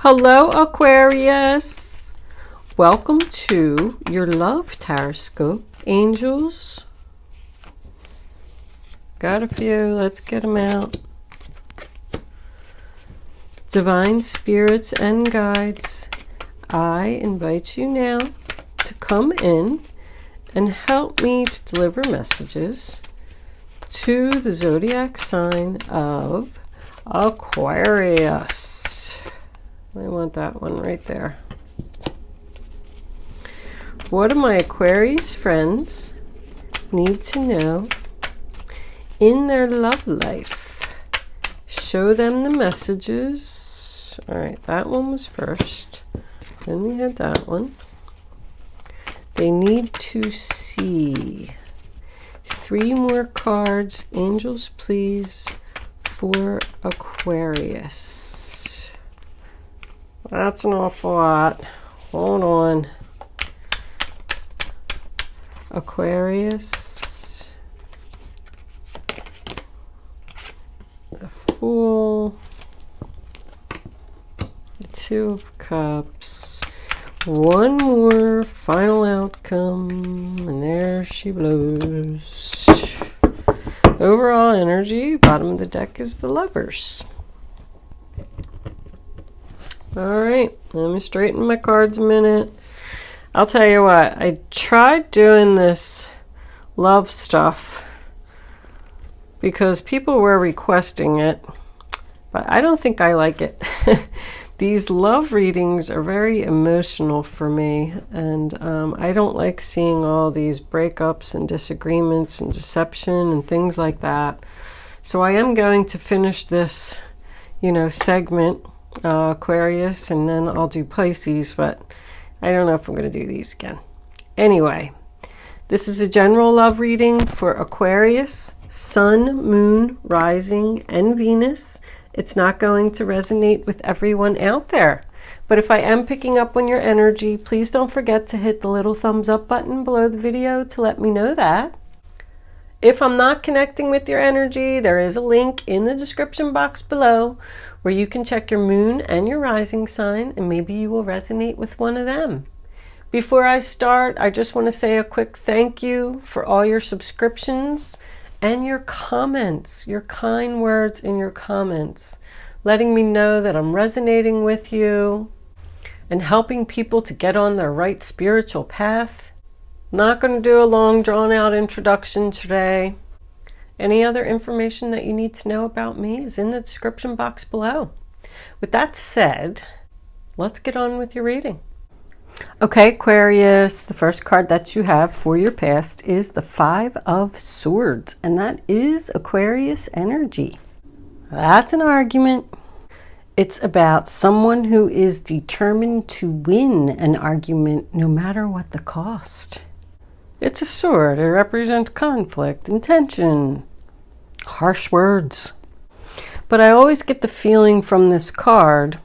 Hello, Aquarius. Welcome to your love horoscope. Angels. Got a few. Let's get them out. Divine spirits and guides, I invite you now to come in and help me to deliver messages to the zodiac sign of Aquarius. I want that one right there. What do my Aquarius friends need to know in their love life? Show them the messages. All right, that one was first. Then we had that one. They need to see 3 more cards. Angels, please, for Aquarius. That's an awful lot. Hold on. Aquarius. The Fool. The 2 of Cups. One more final outcome. And there she blows. Overall energy, bottom of the deck is the Lovers. All right, let me straighten my cards a minute. I'll tell you what, I tried doing this love stuff because people were requesting it, but I don't think I like it. These love readings are very emotional for me, and I don't like seeing all these breakups and disagreements and deception and things like that. So I am going to finish this, segment, Aquarius, and then I'll do Pisces, but I don't know if I'm going to do these again. Anyway, this is a general love reading for Aquarius, Sun, Moon, Rising, and Venus. It's not going to resonate with everyone out there. But if I am picking up on your energy, please don't forget to hit the little thumbs up button below the video to let me know that. If I'm not connecting with your energy, there is a link in the description box below where you can check your moon and your rising sign, and maybe you will resonate with one of them. Before I start, I just want to say a quick thank you for all your subscriptions and your comments, your kind words in your comments, letting me know that I'm resonating with you and helping people to get on their right spiritual path. Not going to do a long drawn out introduction today. Any other information that you need to know about me is in the description box below. With that said, let's get on with your reading. Okay, Aquarius, the first card that you have for your past is the 5 of Swords, and that is Aquarius energy. That's an argument. It's about someone who is determined to win an argument no matter what the cost. It's a sword. It represents conflict and tension, harsh words. But I always get the feeling from this card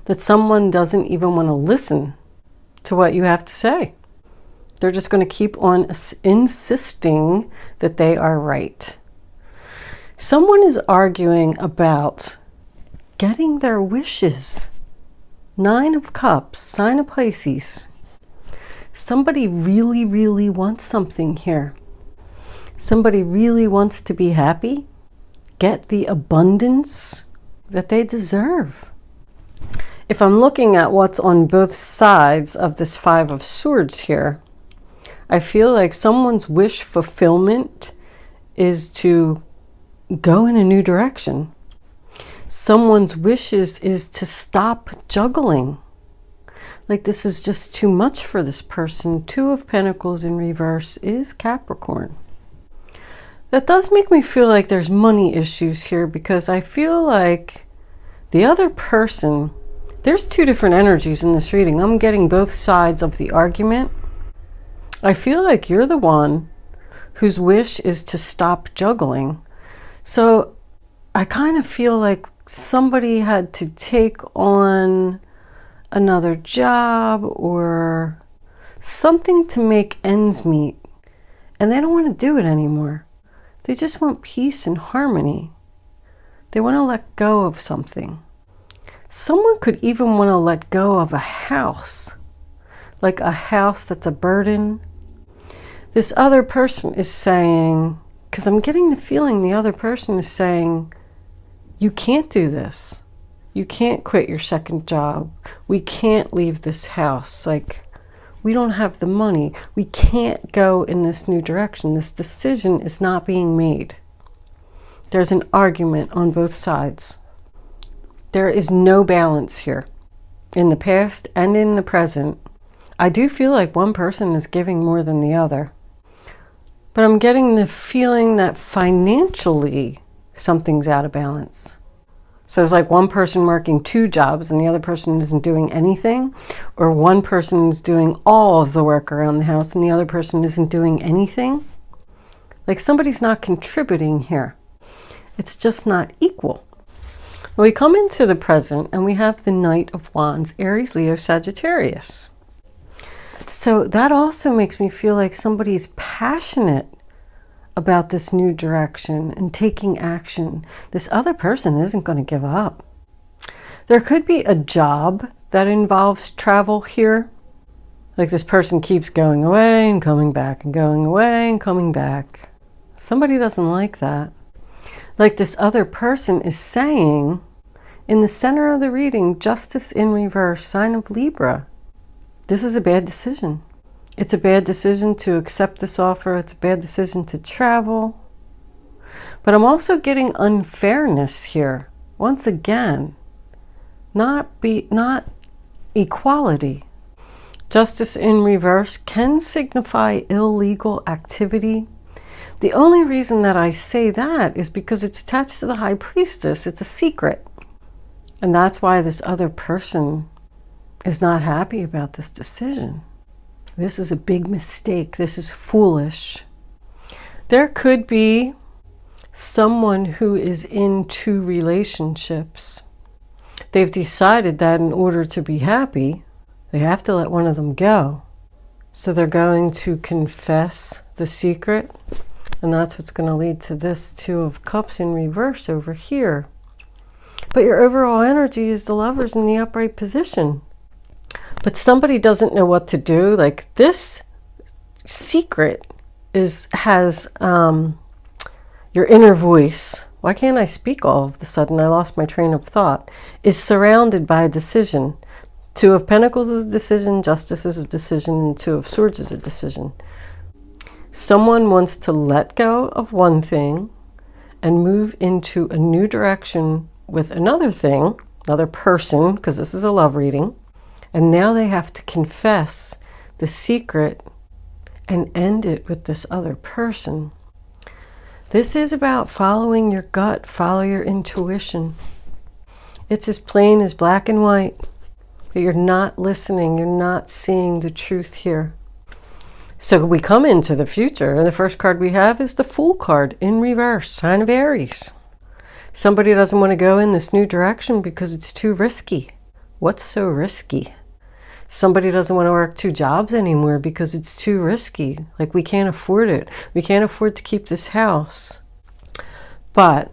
that someone doesn't even want to listen to what you have to say. They're just going to keep on insisting that they are right. Someone is arguing about getting their wishes. 9 of Cups, sign of Pisces. Somebody really, really wants something here. Somebody really wants to be happy, get the abundance that they deserve. If I'm looking at what's on both sides of this 5 of Swords here, I feel like someone's wish fulfillment is to go in a new direction. Someone's wishes is to stop juggling. Like this is just too much for this person. 2 of Pentacles in reverse is Capricorn. That does make me feel like there's money issues here, because I feel like the other person, there's 2 different energies in this reading. I'm getting both sides of the argument. I feel like you're the one whose wish is to stop juggling. So I kind of feel like somebody had to take on another job or something to make ends meet, and they don't want to do it anymore. They just want peace and harmony. They want to let go of something. Someone could even want to let go of a house, like a house that's a burden. This other person is saying, because I'm getting the feeling the other person is saying, you can't do this. You can't quit your second job. We can't leave this house. Like, we don't have the money. We can't go in this new direction. This decision is not being made. There's an argument on both sides. There is no balance here. In the past and in the present, I do feel like one person is giving more than the other. But I'm getting the feeling that financially something's out of balance. So it's like one person working 2 jobs and the other person isn't doing anything, or one person is doing all of the work around the house and the other person isn't doing anything. Like somebody's not contributing here. It's just not equal. We come into the present and we have the Knight of Wands, Aries, Leo, Sagittarius. So that also makes me feel like somebody's passionate about this new direction and taking action. This other person isn't going to give up. There could be a job that involves travel here. Like this person keeps going away and coming back and going away and coming back. Somebody doesn't like that. Like this other person is saying, in the center of the reading, Justice in reverse, sign of Libra. This is a bad decision. It's a bad decision to accept this offer. It's a bad decision to travel. But I'm also getting unfairness here. Once again, not equality. Justice in reverse can signify illegal activity. The only reason that I say that is because it's attached to the High Priestess. It's a secret. And that's why this other person is not happy about this decision. This is a big mistake. This is foolish. There could be someone who is in 2 relationships. They've decided that in order to be happy, they have to let one of them go. So they're going to confess the secret. And that's what's going to lead to this 2 of Cups in reverse over here. But your overall energy is the Lovers in the upright position. But somebody doesn't know what to do. Like this secret has your inner voice. Why can't I speak all of a sudden? I lost my train of thought. Is surrounded by a decision. 2 of Pentacles is a decision. Justice is a decision. And 2 of Swords is a decision. Someone wants to let go of one thing and move into a new direction with another thing, another person, because this is a love reading. And now they have to confess the secret and end it with this other person. This is about following your gut, follow your intuition. It's as plain as black and white, but you're not listening, you're not seeing the truth here. So we come into the future, and the first card we have is the Fool card in reverse, sign of Aries. Somebody doesn't want to go in this new direction because it's too risky. What's so risky? Somebody doesn't want to work 2 jobs anymore because it's too risky. Like we can't afford it. We can't afford to keep this house. But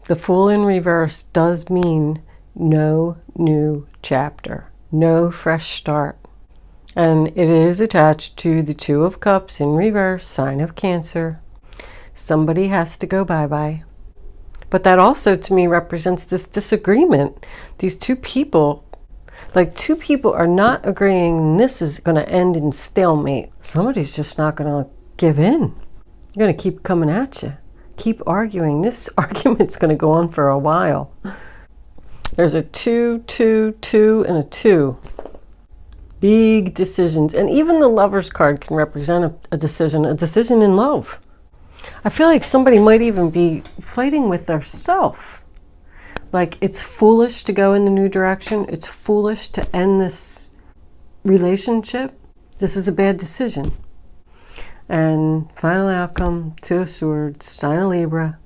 the Fool in reverse does mean no new chapter, no fresh start. And it is attached to the 2 of Cups in reverse, sign of Cancer. Somebody has to go bye-bye. But that also to me represents this disagreement. These 2 people, like 2 people are not agreeing and this is going to end in stalemate. Somebody's just not going to give in. They're going to keep coming at you. Keep arguing. This argument's going to go on for a while. There's a 2, 2, 2, and a 2. Big decisions. And even the Lovers card can represent a decision in love. I feel like somebody might even be fighting with their self. Like it's foolish to go in the new direction. It's foolish to end this relationship. This is a bad decision. And final outcome, 2 of Swords, sign of Libra.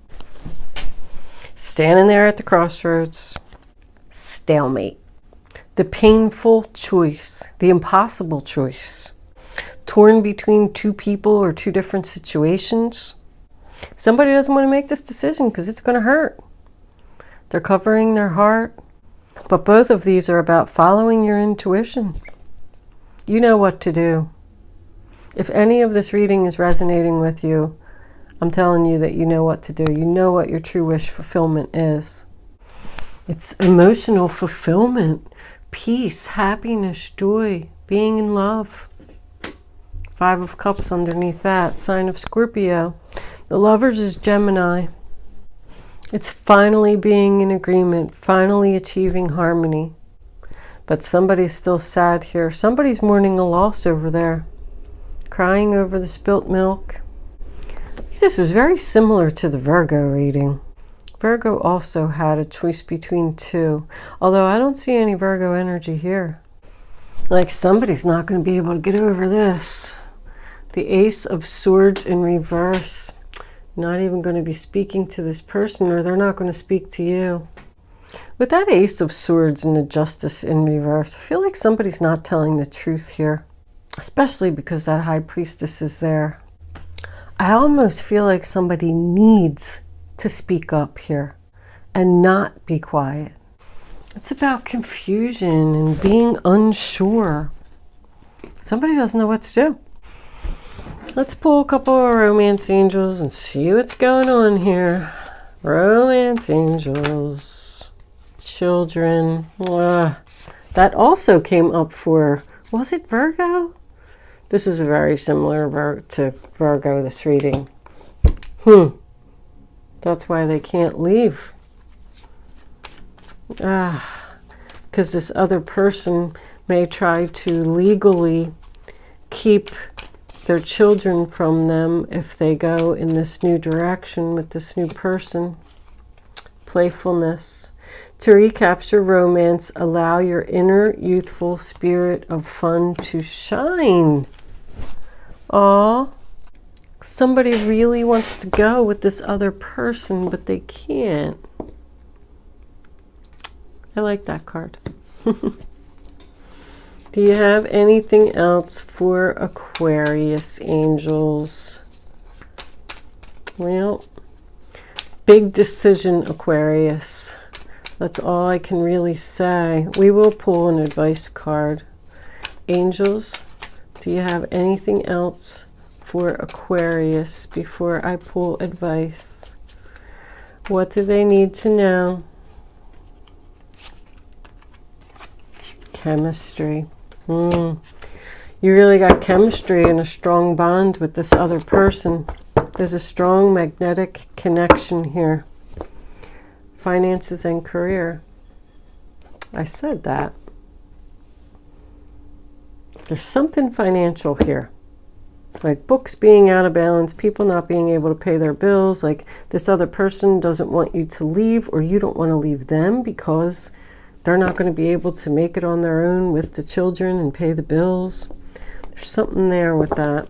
Standing there at the crossroads. Stalemate. The painful choice. The impossible choice. Torn between 2 people or 2 different situations. Somebody doesn't want to make this decision because it's going to hurt. They're covering their heart. But both of these are about following your intuition. You know what to do. If any of this reading is resonating with you, I'm telling you that you know what to do. You know what your true wish fulfillment is. It's emotional fulfillment, peace, happiness, joy, being in love. 5 of Cups underneath that, sign of Scorpio. The Lovers is Gemini. It's finally being in agreement, finally achieving harmony. But somebody's still sad here. Somebody's mourning a loss over there, crying over the spilt milk. This was very similar to the Virgo reading. Virgo also had a choice between 2, although I don't see any Virgo energy here. Like somebody's not going to be able to get over this. The Ace of Swords in reverse. Not even going to be speaking to this person, or they're not going to speak to you. With that Ace of Swords and the Justice in reverse, I feel like somebody's not telling the truth here, especially because that High Priestess is there. I almost feel like somebody needs to speak up here and not be quiet. It's about confusion and being unsure. Somebody doesn't know what to do. Let's pull a couple of romance angels and see what's going on here. Romance angels. Children. That also came up for, was it Virgo? This is very similar to Virgo, this reading. That's why they can't leave. Because this other person may try to legally keep their children from them if they go in this new direction with this new person. Playfulness. To recapture romance, allow your inner youthful spirit of fun to shine. Aw, somebody really wants to go with this other person, but they can't. I like that card. Do you have anything else for Aquarius angels? Well, big decision, Aquarius. That's all I can really say. We will pull an advice card. Angels, do you have anything else for Aquarius before I pull advice? What do they need to know? Chemistry. You really got chemistry and a strong bond with this other person. There's a strong magnetic connection here. Finances and career. I said that. There's something financial here. Like books being out of balance, people not being able to pay their bills, like this other person doesn't want you to leave, or you don't want to leave them because they're not going to be able to make it on their own with the children and pay the bills. There's something there with that.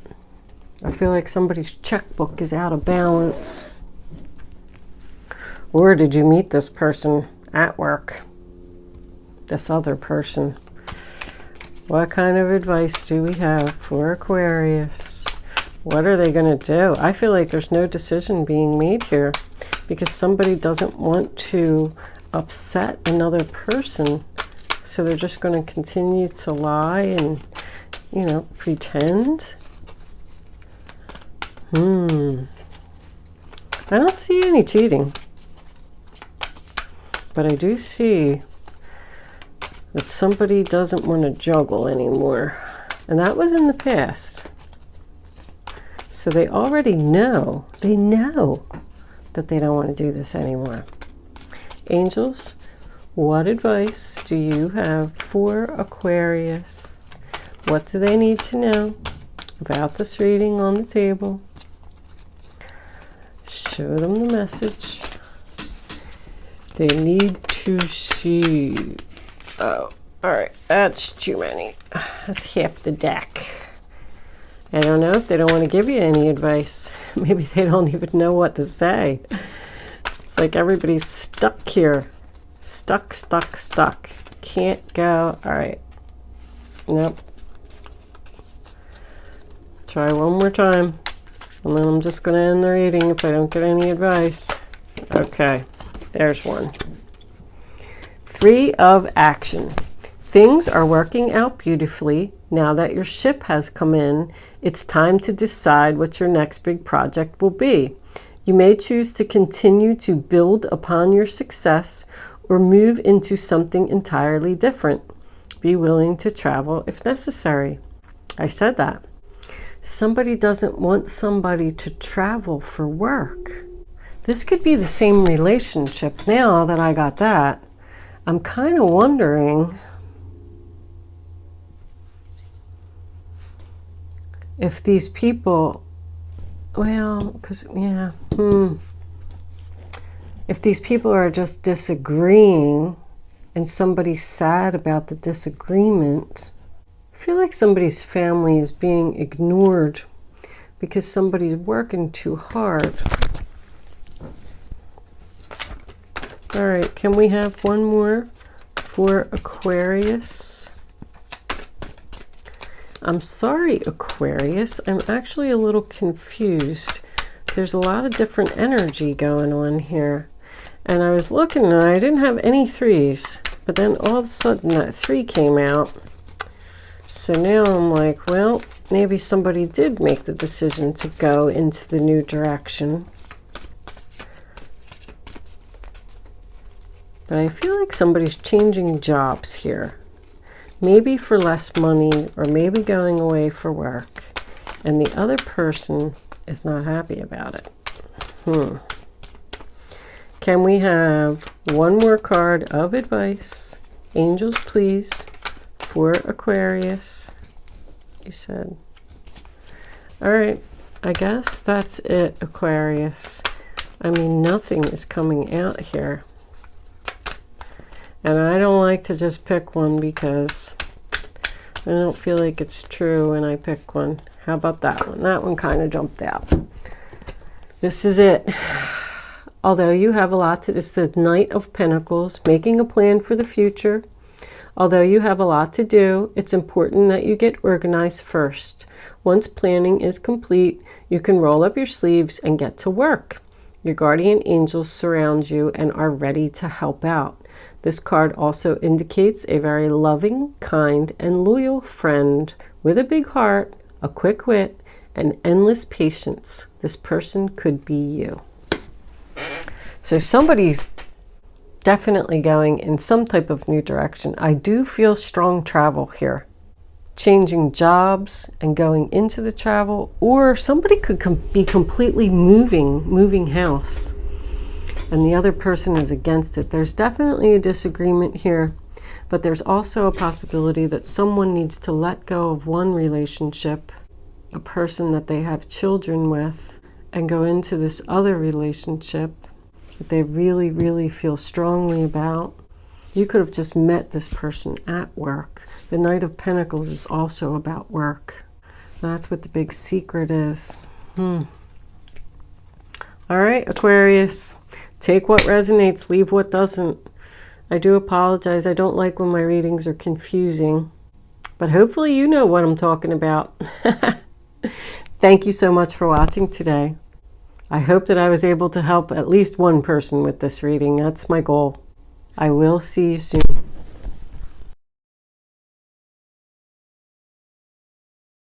I feel like somebody's checkbook is out of balance. Or did you meet this person at work? This other person. What kind of advice do we have for Aquarius? What are they going to do? I feel like there's no decision being made here because somebody doesn't want to upset another person. So they're just going to continue to lie and, you know, pretend. I don't see any cheating. But I do see that somebody doesn't want to juggle anymore. And that was in the past. So they already know. They know that they don't want to do this anymore. Angels, what advice do you have for Aquarius? What do they need to know about this reading on the table? Show them the message. They need to see. Oh, all right. That's too many. That's half the deck. I don't know if they don't want to give you any advice. Maybe they don't even know what to say. It's like everybody's stuck here. Stuck. Can't go. All right. Nope. Try one more time. And then I'm just going to end the reading if I don't get any advice. Okay. There's one. 3 of action. Things are working out beautifully. Now that your ship has come in, it's time to decide what your next big project will be. You may choose to continue to build upon your success or move into something entirely different. Be willing to travel if necessary. I said that. Somebody doesn't want somebody to travel for work. This could be the same relationship. Now that I got that, I'm kind of wondering if these people, well, because, yeah, if these people are just disagreeing and somebody's sad about the disagreement, I feel like somebody's family is being ignored because somebody's working too hard. All right, can we have one more for Aquarius? I'm sorry, Aquarius. I'm actually a little confused. There's a lot of different energy going on here. And I was looking and I didn't have any 3s. But then all of a sudden that 3 came out. So now I'm like, well, maybe somebody did make the decision to go into the new direction. But I feel like somebody's changing jobs here. Maybe for less money or maybe going away for work. And the other person is not happy about it. Can we have one more card of advice? Angels, please, for Aquarius. You said. All right. I guess that's it, Aquarius. I mean, nothing is coming out here. And I don't like to just pick one because I don't feel like it's true when I pick one. How about that one? That one kind of jumped out. This is it. Although you have a lot to, it's the Knight of Pentacles, making a plan for the future. Although you have a lot to do, it's important that you get organized first. Once planning is complete, you can roll up your sleeves and get to work. Your guardian angels surround you and are ready to help out. This card also indicates a very loving, kind, and loyal friend with a big heart, a quick wit, and endless patience. This person could be you. So somebody's definitely going in some type of new direction. I do feel strong travel here. Changing jobs and going into the travel, or somebody could be completely moving house. And the other person is against it. There's definitely a disagreement here, but there's also a possibility that someone needs to let go of one relationship, a person that they have children with, and go into this other relationship that they really, really feel strongly about. You could have just met this person at work. The Knight of Pentacles is also about work. That's what the big secret is. All right, Aquarius. Take what resonates, leave what doesn't. I do apologize. I don't like when my readings are confusing. But hopefully you know what I'm talking about. Thank you so much for watching today. I hope that I was able to help at least one person with this reading. That's my goal. I will see you soon.